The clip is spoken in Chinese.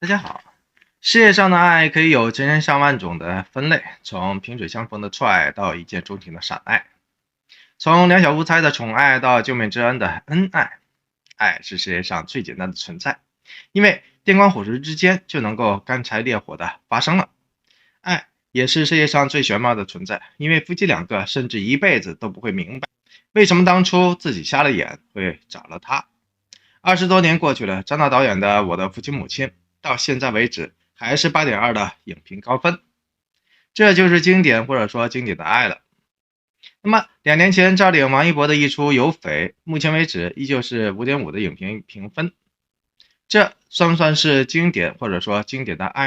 大家好，世界上的爱可以有成千上万种的分类，从萍水相逢的初爱到一见钟情的闪爱，从两小无猜的宠爱到救命之恩的恩爱。爱是世界上最简单的存在，因为电光火石之间就能够干柴烈火的发生了。爱也是世界上最玄妙的存在，因为夫妻两个甚至一辈子都不会明白，为什么当初自己瞎了眼会找了他。20多年过去了，张大导演的《我的父亲母亲》到现在为止还是8.2的影评高分，这就是经典或者说经典的爱了。那么2年前赵丽颖王一博的一出《有匪》，目前为止依旧是5.5的影评评分，这算不算是经典或者说经典的爱呢？